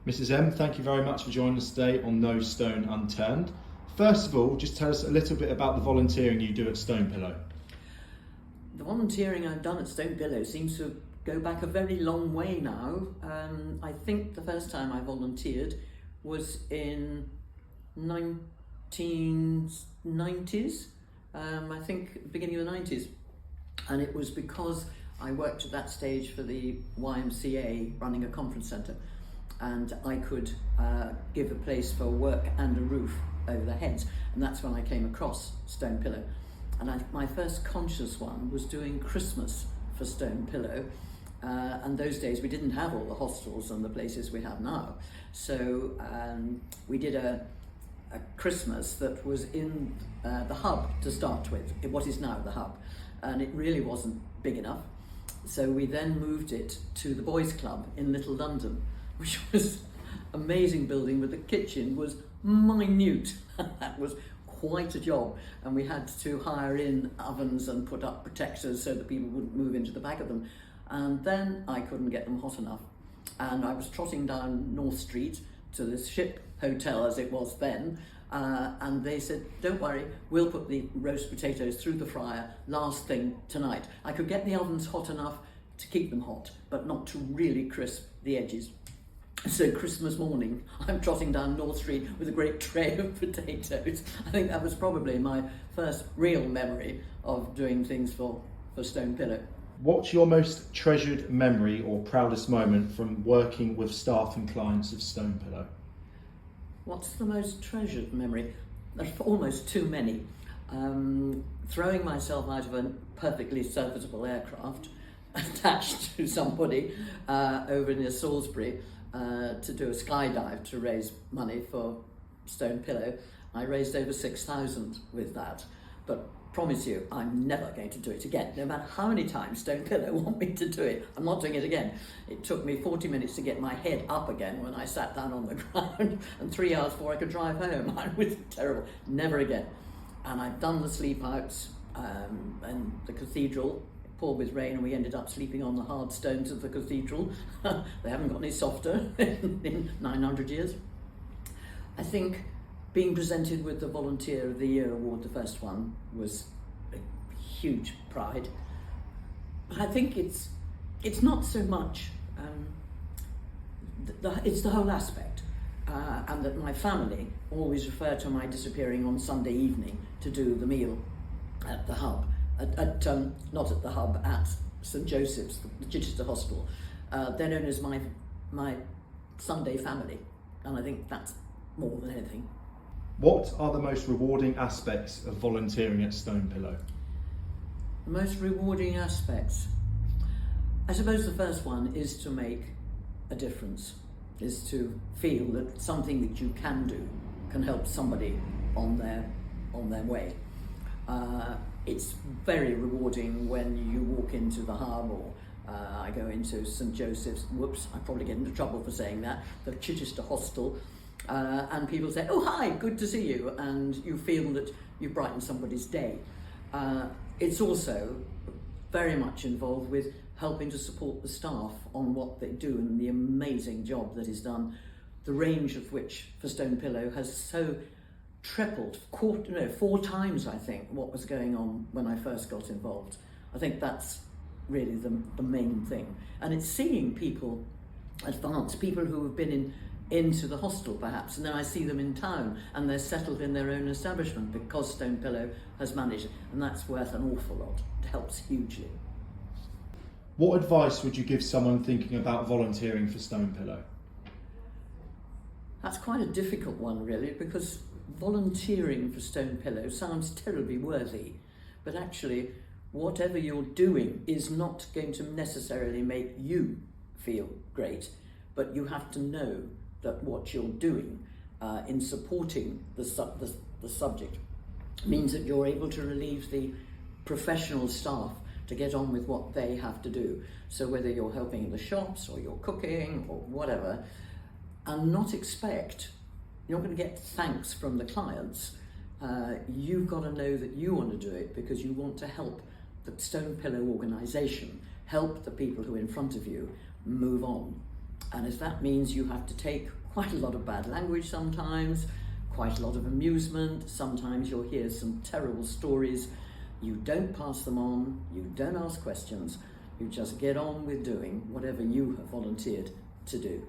Mrs M, thank you very much for joining us today on No Stone Unturned. First of all, just tell us a little bit about the volunteering you do at Stonepillow. The volunteering I've done at Stonepillow seems to go back a very long way now. I think the first time I volunteered was in 1990s, I think beginning of the 90s. And it was because I worked at that stage for the YMCA running a conference centre, and I could give a place for work and a roof over their heads, and that's when I came across Stonepillow. And my first conscious one was doing Christmas for Stonepillow, and those days we didn't have all the hostels and the places we have now, so we did a Christmas that was in the hub to start with, what is now the hub, and it really wasn't big enough, so we then moved it to the Boys Club in Little London, which was an amazing building, but the kitchen was minute. That was quite a job, and we had to hire in ovens and put up protectors so that people wouldn't move into the back of them. And then I couldn't get them hot enough, and I was trotting down North Street to the Ship Hotel as it was then, and they said, don't worry, we'll put the roast potatoes through the fryer last thing tonight. I could get the ovens hot enough to keep them hot, but not to really crisp the edges. So Christmas morning, I'm trotting down North Street with a great tray of potatoes. I think that was probably my first real memory of doing things for Stonepillow. What's your most treasured memory or proudest moment from working with staff and clients of Stonepillow? What's the most treasured memory? There's almost too many. Throwing myself out of a perfectly serviceable aircraft attached to somebody over near Salisbury to do a skydive to raise money for Stonepillow. I raised over 6,000 with that, but promise you I'm never going to do it again. No matter how many times Stonepillow want me to do it, I'm not doing it again. It took me 40 minutes to get my head up again when I sat down on the ground, and 3 hours before I could drive home. I was terrible. Never again. And I've done the sleep outs and the cathedral. It poured with rain and we ended up sleeping on the hard stones of the cathedral. They haven't got any softer in 900 years. I think being presented with the Volunteer of the Year award, the first one, was a huge pride. But I think it's not so much, it's the whole aspect, and that my family always refer to my disappearing on Sunday evening to do the meal at the hub, not at the hub, at St Joseph's, the Chichester Hospital. They're known as my Sunday family, and I think that's more than anything. What are the most rewarding aspects of volunteering at Stonepillow? The most rewarding aspects? I suppose the first one is to make a difference, is to feel that something that you can do can help somebody on their way. It's very rewarding when you walk into the hub, or I go into St Joseph's, whoops, I probably get into trouble for saying that, the Chichester Hostel, and people say, oh hi, good to see you, and you feel that you brighten somebody's day. It's also very much involved with helping to support the staff on what they do and the amazing job that is done, the range of which for Stonepillow has so tripled, 4 times I think what was going on when I first got involved. I think that's really the main thing, and it's seeing people advance, people who have been into the hostel perhaps, and then I see them in town and they're settled in their own establishment because Stonepillow has managed it, and that's worth an awful lot. It helps hugely. What advice would you give someone thinking about volunteering for Stonepillow? That's quite a difficult one really, because volunteering for Stonepillow sounds terribly worthy, but actually whatever you're doing is not going to necessarily make you feel great, but you have to know that what you're doing in supporting the subject means that you're able to relieve the professional staff to get on with what they have to do. So whether you're helping in the shops or you're cooking or whatever, and not expect, you're not going to get thanks from the clients. You've got to know that you want to do it because you want to help the Stonepillow organisation, help the people who are in front of you move on. And if that means you have to take quite a lot of bad language sometimes, quite a lot of amusement, sometimes you'll hear some terrible stories, you don't pass them on, you don't ask questions, you just get on with doing whatever you have volunteered to do.